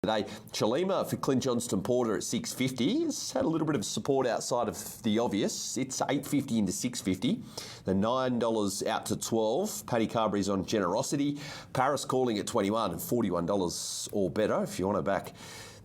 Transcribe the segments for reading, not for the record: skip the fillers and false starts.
Today, Chalima for Clint Johnston Porter at 6.50. It's had a little bit of support outside of the obvious. It's 8.50 into 6.50. The $9 out to 12. Paddy Carberry's on Generosity. Paris Calling at 21 and $41 or better if you want to back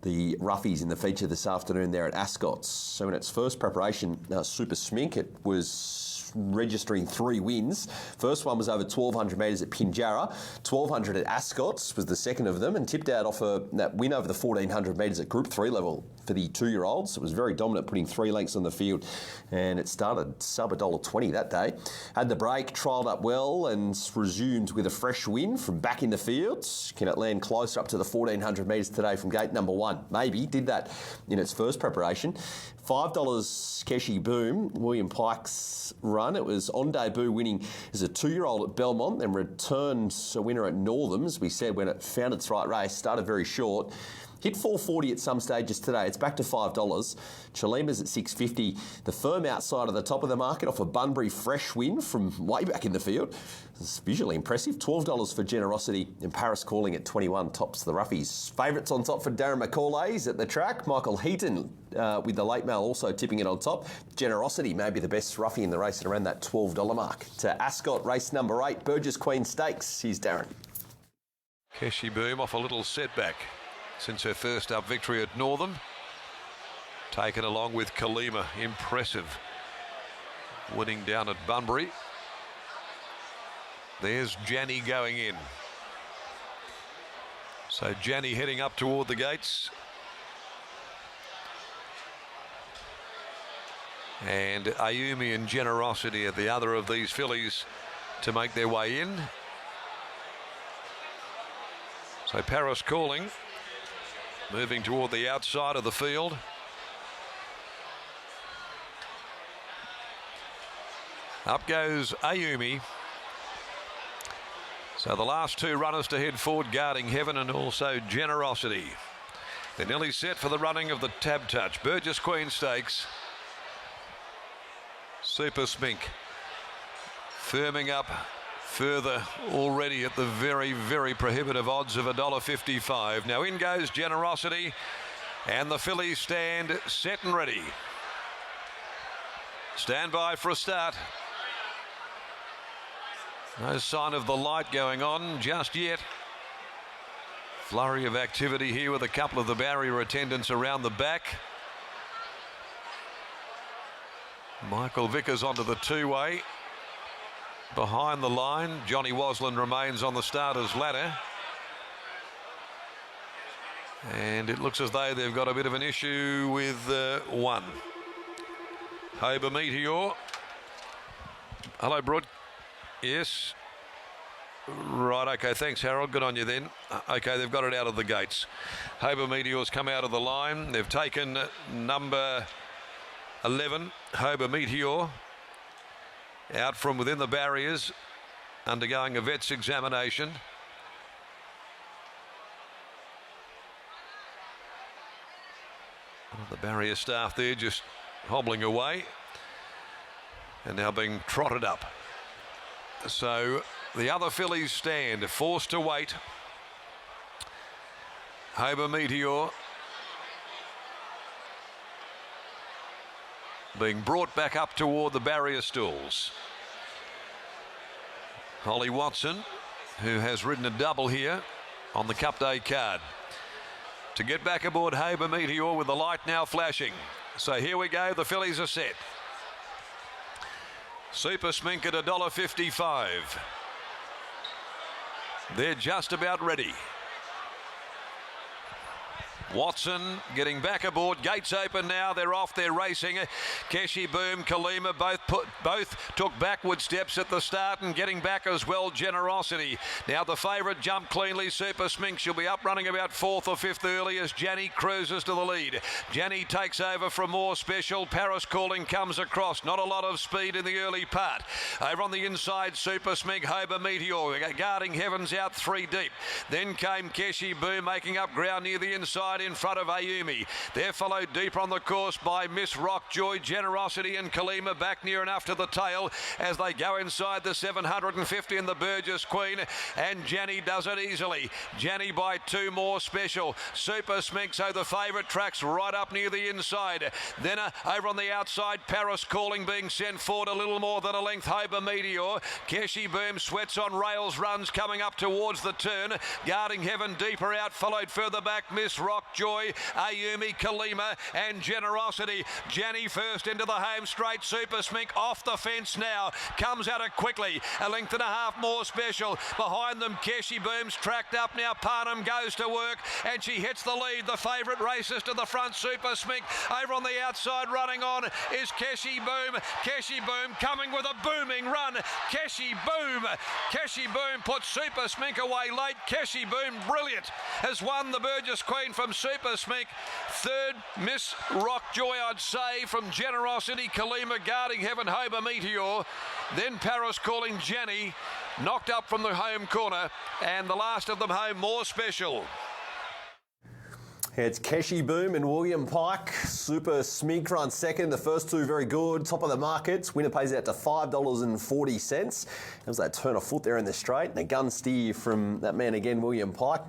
the roughies in the feature this afternoon there at Ascot. So in its first preparation, Super Smink, it was registering 3 wins. First one was over 1,200 metres at Pinjarra. 1,200 at Ascot was the second of them, and tipped out off that win over the 1,400 metres at Group 3 level for the 2-year-olds. It was very dominant, putting 3 lengths on the field, and it started sub $1.20 that day. Had the break, trialled up well, and resumed with a fresh win from back in the field. Can it land closer up to the 1,400 metres today from gate number 1? Maybe. Did that in its first preparation. $5 Keshi Boom, William Pike's run. It was on debut, winning as a 2-year-old at Belmont, and returned a winner at Northam, as we said, when it found its right race. Started very short. Hit 440 at some stages today. It's back to $5. Chalima's at 6.50. The firm outside of the top of the market off a Bunbury fresh win from way back in the field. It's visually impressive. $12 for Generosity, and Paris Calling at 21 tops the roughies. Favourites on top for Darren McCauley's at the track. Michael Heaton with the late mail also tipping it on top. Generosity may be the best roughie in the race at around that $12 mark. To Ascot, race number 8, Burgess Queen Stakes. Here's Darren. Keshi Boom off a little setback since her first up victory at Northam. Taken along with Kalima. Impressive. Winning down at Bunbury. There's Janny going in. So Janny heading up toward the gates. And Ayumi and Generosity are the other of these fillies to make their way in. So Paris Calling moving toward the outside of the field. Up goes Ayumi. So the last 2 runners to head forward, Guarding Heaven and also Generosity. They're nearly set for the running of the Tab Touch. Burgess Queen Stakes. Super Smink firming up further already at the very, very prohibitive odds of $1.55. Now in goes Generosity, and the fillies stand set and ready. Stand by for a start. No sign of the light going on just yet. Flurry of activity here with a couple of the barrier attendants around the back. Michael Vickers onto the 2-way. Behind the line, Johnny Wasland remains on the starter's ladder. And it looks as though they've got a bit of an issue with one. Hober Meteor. Hello, Broad. Yes. Right, okay, thanks, Harold. Good on you then. Okay, they've got it out of the gates. Hober Meteor's come out of the line. They've taken number 11, Hober Meteor, out from within the barriers, undergoing a vet's examination. The barrier staff there just hobbling away and now being trotted up. So the other fillies stand, forced to wait. Hober Meteor being brought back up toward the barrier stools. Holly Watson, who has ridden a double here on the Cup Day card, to get back aboard Hober Meteor with the light now flashing. So here we go, the fillies are set. Super Smink at $1.55. They're just about ready. Watson getting back aboard. Gates open now. They're off. They're racing. Keshi Boom, Kalima both took backward steps at the start and getting back as well. Generosity. Now the favourite jumped cleanly. Super Smink. She'll be up running about 4th or 5th early as Janny cruises to the lead. Janny takes over from More Special. Paris Calling comes across. Not a lot of speed in the early part. Over on the inside, Super Smink, Hober Meteor. Guarding Heavens out 3 deep. Then came Keshi Boom making up ground near the inside. right in front of Ayumi. They're followed deeper on the course by Miss Rockjoy, Generosity and Kalima back near enough to the tail as they go inside the 750 in the Burgess Queen, and Janny does it easily. Janny by 2 more special. Super Sminxo, the favourite, tracks right up near the inside. Then over on the outside, Paris Calling being sent forward a little more than a length. Hober Meteor. Keshi Boom sweats on rails, runs coming up towards the turn. Guarding Heaven deeper out, followed further back Miss Rockjoy, Ayumi, Kalima and Generosity. Janny first into the home straight. Super Smink off the fence now. Comes at it quickly. A length and a half more special. Behind them, Keshi Boom's tracked up now. Parnham goes to work and she hits the lead. The favourite races to the front, Super Smink. Over on the outside running on is Keshi Boom. Keshi Boom coming with a booming run. Keshi Boom. Keshi Boom puts Super Smink away late. Keshi Boom, brilliant, has won the Burgess Queen from Super Smink. Third, Miss Rockjoy, I'd say, from Generosity, Kalima, Guarding Heaven, Hober Meteor. Then Paris Calling, Jenny, knocked up from the home corner. And the last of them home, More Special. It's Keshi Boom and William Pike. Super Smink run second. The first two very good. Top of the markets. Winner pays out to $5.40. There was that turn of foot there in the straight. And a gun steer from that man again, William Pike.